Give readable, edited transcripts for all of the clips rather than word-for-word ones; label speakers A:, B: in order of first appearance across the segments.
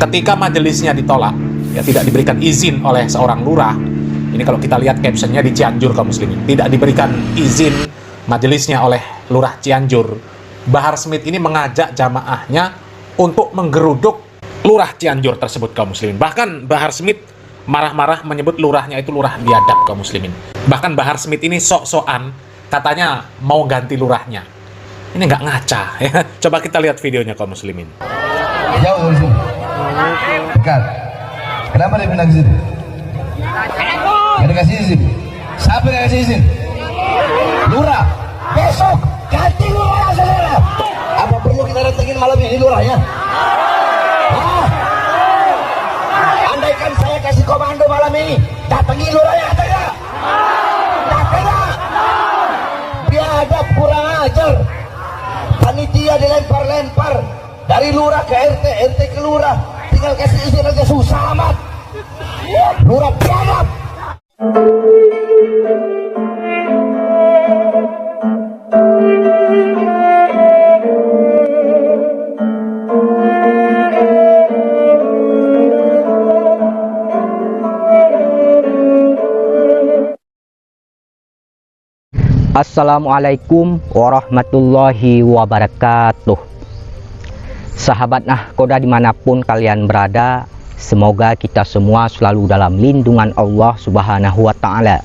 A: Ketika majelisnya ditolak, ya tidak diberikan izin oleh seorang lurah. Ini kalau kita lihat captionnya di Cianjur kaum muslimin, tidak diberikan izin majelisnya oleh lurah Cianjur. Bahar Smith ini mengajak jamaahnya untuk menggeruduk lurah Cianjur tersebut kaum muslimin. Bahkan Bahar Smith marah-marah menyebut lurahnya itu lurah biadab kaum muslimin. Bahkan Bahar Smith ini sok-sokan katanya mau ganti lurahnya. Ini nggak ngaca ya. Coba kita lihat videonya kaum muslimin.
B: Jauh dari sini. Dekat. Kenapa dia pindah ke sini? Nggak dikasih izin. Siapa yang kasih izin? Lurah. Besok ganti lurah saudara. Apa perlu kita datengin malam ini lurahnya? Hah? Andaikan saya kasih komando malam ini, datangi lurahnya atau tidak? Tidak. Biadab, kurang ajar. Panitia dilempar-lempar dari lurah ke RT, RT ke lurah, tinggal kasih izin aja susah amat. Lurah biadab.
C: Assalamualaikum warahmatullahi wabarakatuh. Sahabat nahkoda dimanapun kalian berada, semoga kita semua selalu dalam lindungan Allah Subhanahu wa Ta'ala.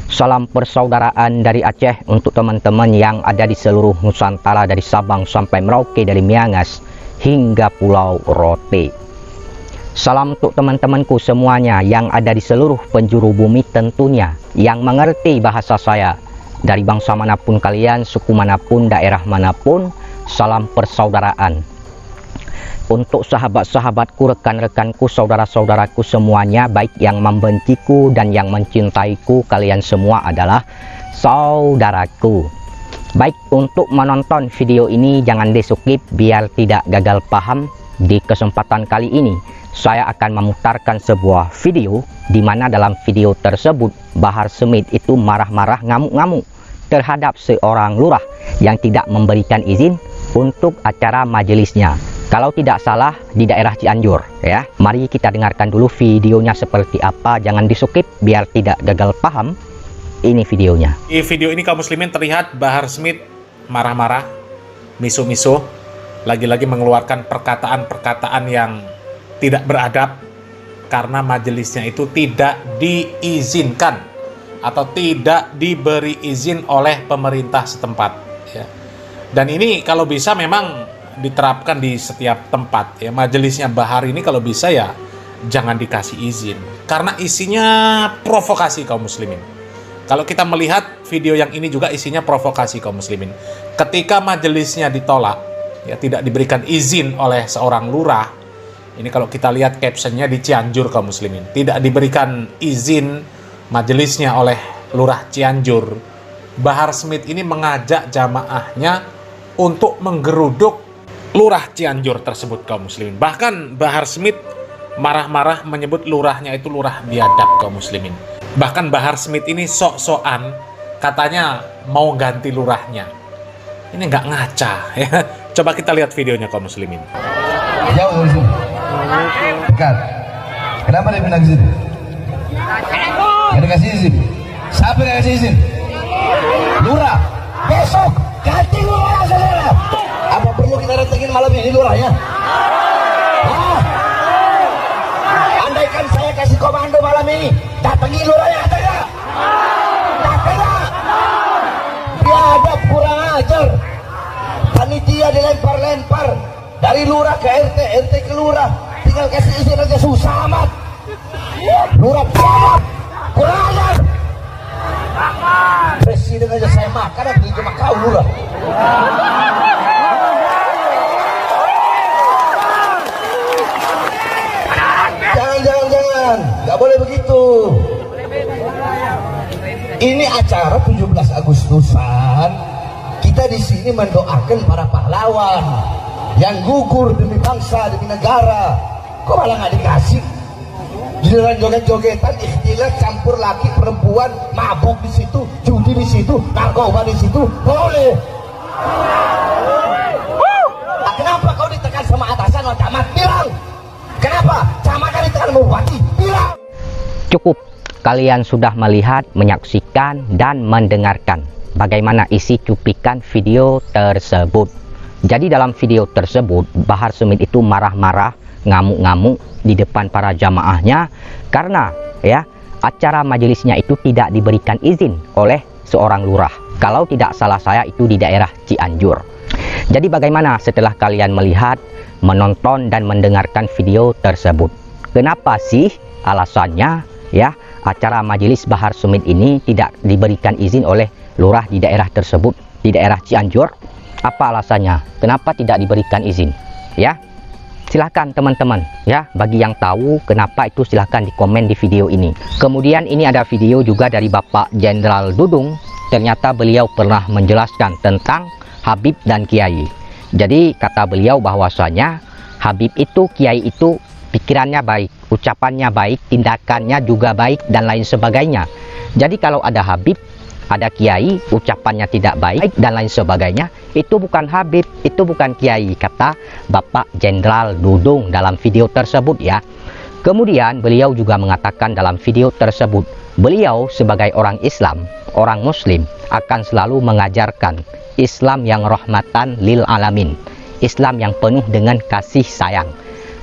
C: Salam persaudaraan dari Aceh untuk teman-teman yang ada di seluruh Nusantara, dari Sabang sampai Merauke, dari Miangas hingga Pulau Rote. Salam untuk teman-temanku semuanya yang ada di seluruh penjuru bumi tentunya, yang mengerti bahasa saya. Dari bangsa manapun kalian, suku manapun, daerah manapun, salam persaudaraan. Untuk sahabat-sahabatku, rekan-rekanku, saudara-saudaraku semuanya, baik yang membenciku dan yang mencintaiku, kalian semua adalah saudaraku. Baik, untuk menonton video ini jangan di-skip biar tidak gagal paham. Di kesempatan kali ini saya akan memutarkan sebuah video di mana dalam video tersebut Bahar Smith itu marah-marah, ngamuk-ngamuk terhadap seorang lurah yang tidak memberikan izin untuk acara majelisnya. Kalau tidak salah di daerah Cianjur ya. Mari kita dengarkan dulu videonya seperti apa, jangan di-skip biar tidak gagal paham. Ini videonya.
A: Di video ini kaum muslimin terlihat Bahar Smith marah-marah, miso-miso, lagi-lagi mengeluarkan perkataan-perkataan yang tidak beradab karena majelisnya itu tidak diizinkan atau tidak diberi izin oleh pemerintah setempat ya. Dan ini kalau bisa memang diterapkan di setiap tempat ya. Majelisnya Bahar ini kalau bisa ya jangan dikasih izin karena isinya provokasi kaum muslimin. Kalau kita melihat video yang ini juga isinya provokasi kaum muslimin. Ketika majelisnya ditolak ya, tidak diberikan izin oleh seorang lurah. Ini kalau kita lihat captionnya di Cianjur kaum muslimin, tidak diberikan izin majelisnya oleh lurah Cianjur. Bahar Smith ini mengajak jamaahnya untuk menggeruduk lurah Cianjur tersebut kaum muslimin. Bahkan Bahar Smith marah-marah menyebut lurahnya itu lurah biadab kaum muslimin. Bahkan Bahar Smith ini sok-sokan katanya mau ganti lurahnya. Ini nggak ngaca ya. Coba kita lihat videonya kaum muslimin.
B: Jauh dari sini. Dekat. Kenapa dia pindah ke sini? Nggak dikasih izin. Siapa yang kasih izin? Lurah. Besok ganti lurah saudara. Apa perlu kita datengin malam ini lurahnya? Hah? Andaikan saya kasih komando malam ini, datangi lurahnya atau tidak? Tidak. Biadab, kurang ajar. Panitia dilempar-lempar dari lurah ke RT, RT ke lurah, tinggal kasih izin aja susah amat. Lurah biadab, kurang ajar. Presiden aja saya makan, beli cuma kau lurah. Jangan, nggak boleh begitu. Ini acara 17 Agustusan. Kita di sini mendoakan para pahlawan yang gugur demi bangsa, demi negara. Kok malah nggak dikasih? Giliran joget-jogetan, ikhtilat, campur laki perempuan, mabuk di situ, judi di situ, narkoba di situ, boleh. Nah, kenapa kau ditekan sama atasan, Camat? Bilang apa? Camatan di tangan bupati. Bilang.
C: Cukup, kalian sudah melihat, menyaksikan, dan mendengarkan bagaimana isi cuplikan video tersebut. Jadi dalam video tersebut, Bahar Smith itu marah-marah, ngamuk-ngamuk di depan para jamaahnya karena ya acara majelisnya itu tidak diberikan izin oleh seorang lurah. Kalau tidak salah saya itu di daerah Cianjur. Jadi bagaimana setelah kalian melihat, menonton, dan mendengarkan video tersebut? Kenapa sih alasannya ya acara majelis Bahar Smith ini tidak diberikan izin oleh lurah di daerah tersebut, di daerah Cianjur? Apa alasannya? Kenapa tidak diberikan izin? Ya, silahkan teman-teman ya, bagi yang tahu kenapa itu silahkan di komen di video ini. Kemudian ini ada video juga dari Bapak Jenderal Dudung. Ternyata beliau pernah menjelaskan tentang Habib dan Kiai. Jadi kata beliau bahwasanya Habib itu, Kiai itu pikirannya baik, ucapannya baik, tindakannya juga baik, dan lain sebagainya. Jadi kalau ada Habib, ada Kiai, ucapannya tidak baik, dan lain sebagainya, itu bukan Habib, itu bukan Kiai, kata Bapak Jenderal Dudung dalam video tersebut ya. Kemudian beliau juga mengatakan dalam video tersebut, beliau sebagai orang Islam, orang Muslim, akan selalu mengajarkan Islam yang rahmatan lil alamin, Islam yang penuh dengan kasih sayang.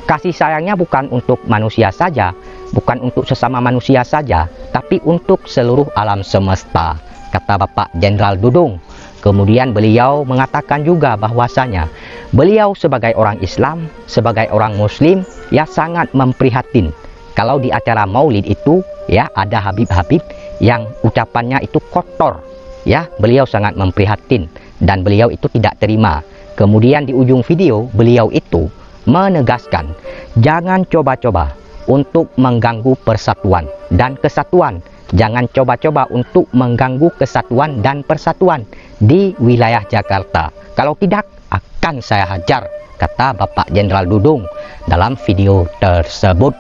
C: Kasih sayangnya bukan untuk manusia saja, bukan untuk sesama manusia saja, tapi untuk seluruh alam semesta, kata Bapak Jenderal Dudung. Kemudian beliau mengatakan juga bahwasanya beliau sebagai orang Islam, sebagai orang Muslim, ya sangat memprihatin kalau di acara maulid itu ya ada Habib-Habib yang ucapannya itu kotor. Ya, beliau sangat memprihatin dan beliau itu tidak terima. Kemudian di ujung video beliau itu menegaskan, jangan coba-coba untuk mengganggu persatuan dan kesatuan. Jangan coba-coba untuk mengganggu kesatuan dan persatuan di wilayah Jakarta. Kalau tidak, akan saya hajar, kata Bapak Jenderal Dudung dalam video tersebut.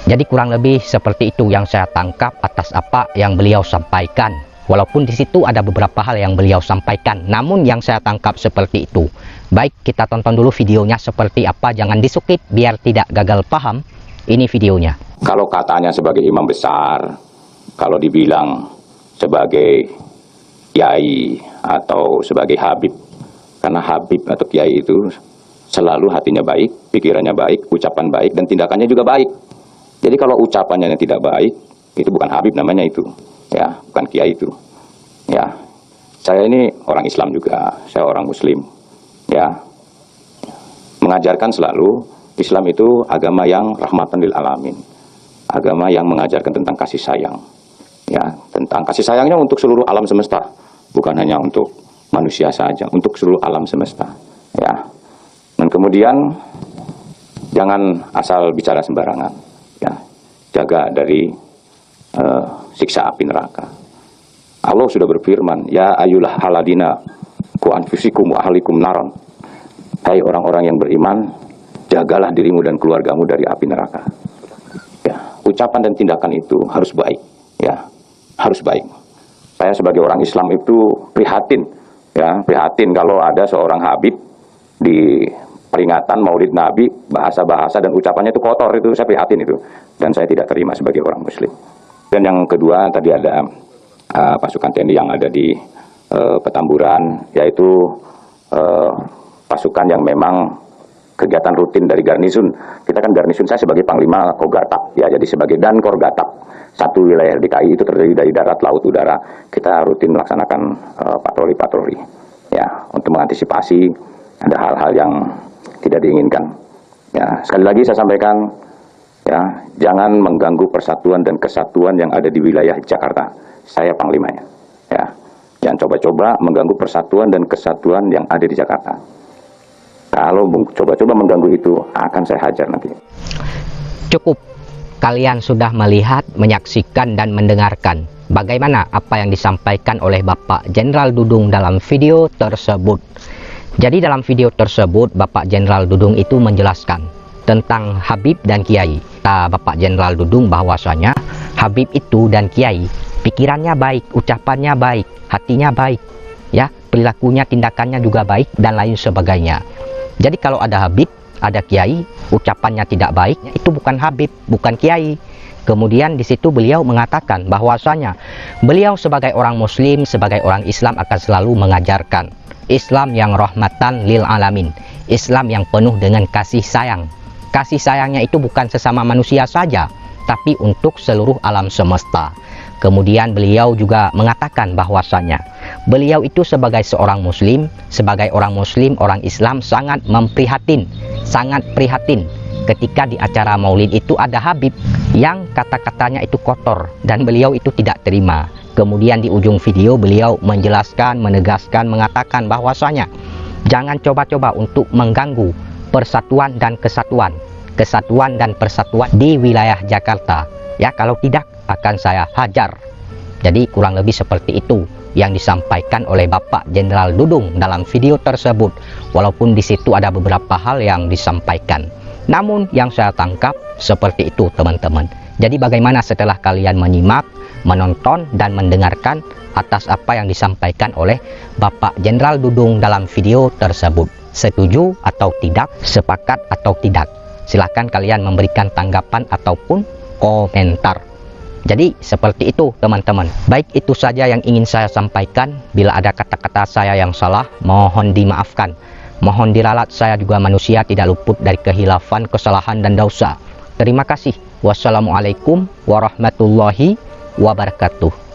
C: Jadi kurang lebih seperti itu yang saya tangkap atas apa yang beliau sampaikan. Walaupun di situ ada beberapa hal yang beliau sampaikan, namun yang saya tangkap seperti itu. Baik, kita tonton dulu videonya seperti apa, jangan di-skip biar tidak gagal paham. Ini videonya.
D: Kalau katanya sebagai imam besar, kalau dibilang sebagai kiai atau sebagai habib, karena habib atau kiai itu selalu hatinya baik, pikirannya baik, ucapan baik, dan tindakannya juga baik. Jadi kalau ucapannya yang tidak baik, itu bukan habib namanya itu, ya, bukan kiai itu. Ya, saya ini orang Islam juga, saya orang Muslim, ya, mengajarkan selalu Islam itu agama yang rahmatan lil alamin, agama yang mengajarkan tentang kasih sayang. Ya, tentang kasih sayangnya untuk seluruh alam semesta, bukan hanya untuk manusia saja, untuk seluruh alam semesta. Ya, dan kemudian jangan asal bicara sembarangan. Ya, jaga dari siksa api neraka. Allah sudah berfirman, ya ayulah haladina ku anfusikum wa ahlikum naron. Hai orang-orang yang beriman, jagalah dirimu dan keluargamu dari api neraka. Ya, ucapan dan tindakan itu harus baik. Ya, harus baik. Saya sebagai orang Islam itu prihatin, ya, prihatin kalau ada seorang habib di peringatan Maulid Nabi, bahasa-bahasa dan ucapannya itu kotor, itu saya prihatin itu, dan saya tidak terima sebagai orang Muslim. Dan yang kedua tadi ada pasukan TNI yang ada di Petamburan, yaitu pasukan yang memang kegiatan rutin dari garnisun. Kita kan garnisun, saya sebagai Panglima Kogatak, ya, jadi sebagai Dankor Gatak. Satu wilayah DKI itu terdiri dari darat, laut, udara. Kita rutin melaksanakan patroli-patroli, ya, untuk mengantisipasi ada hal-hal yang tidak diinginkan. Ya, sekali lagi saya sampaikan, ya, jangan mengganggu persatuan dan kesatuan yang ada di wilayah Jakarta. Saya Panglimanya. Ya, jangan coba-coba mengganggu persatuan dan kesatuan yang ada di Jakarta. Kalau coba-coba mengganggu itu, akan saya hajar nanti.
C: Cukup. Kalian sudah melihat, menyaksikan, dan mendengarkan bagaimana apa yang disampaikan oleh Bapak Jenderal Dudung dalam video tersebut. Jadi dalam video tersebut, Bapak Jenderal Dudung itu menjelaskan tentang Habib dan Kiai. Bapak Jenderal Dudung bahwasanya Habib itu dan Kiai, pikirannya baik, ucapannya baik, hatinya baik, ya, perilakunya, tindakannya juga baik, dan lain sebagainya. Jadi kalau ada Habib, ada kiai, ucapannya tidak baik, itu bukan Habib, bukan kiai. Kemudian di situ beliau mengatakan bahwasanya beliau sebagai orang muslim, sebagai orang Islam akan selalu mengajarkan Islam yang rahmatan lil alamin, Islam yang penuh dengan kasih sayang. Kasih sayangnya itu bukan sesama manusia saja, tapi untuk seluruh alam semesta. Kemudian beliau juga mengatakan bahwasanya beliau itu sebagai seorang muslim, sebagai orang muslim, orang Islam sangat sangat prihatin ketika di acara maulid itu ada Habib yang kata-katanya itu kotor dan beliau itu tidak terima. Kemudian di ujung video beliau menjelaskan, menegaskan, mengatakan bahwasanya jangan coba-coba untuk mengganggu persatuan dan kesatuan dan persatuan di wilayah Jakarta. Ya, kalau tidak akan saya hajar. Jadi kurang lebih seperti itu yang disampaikan oleh Bapak Jenderal Dudung dalam video tersebut. Walaupun di situ ada beberapa hal yang disampaikan. Namun yang saya tangkap seperti itu, teman-teman. Jadi bagaimana setelah kalian menyimak, menonton dan mendengarkan atas apa yang disampaikan oleh Bapak Jenderal Dudung dalam video tersebut? Setuju atau tidak? Sepakat atau tidak? Silahkan kalian memberikan tanggapan ataupun komentar. Jadi seperti itu, teman-teman. Baik, itu saja yang ingin saya sampaikan. Bila ada kata-kata saya yang salah, mohon dimaafkan. Mohon diralat, saya juga manusia, tidak luput dari kehilafan, kesalahan dan dosa. Terima kasih. Wassalamualaikum warahmatullahi wabarakatuh.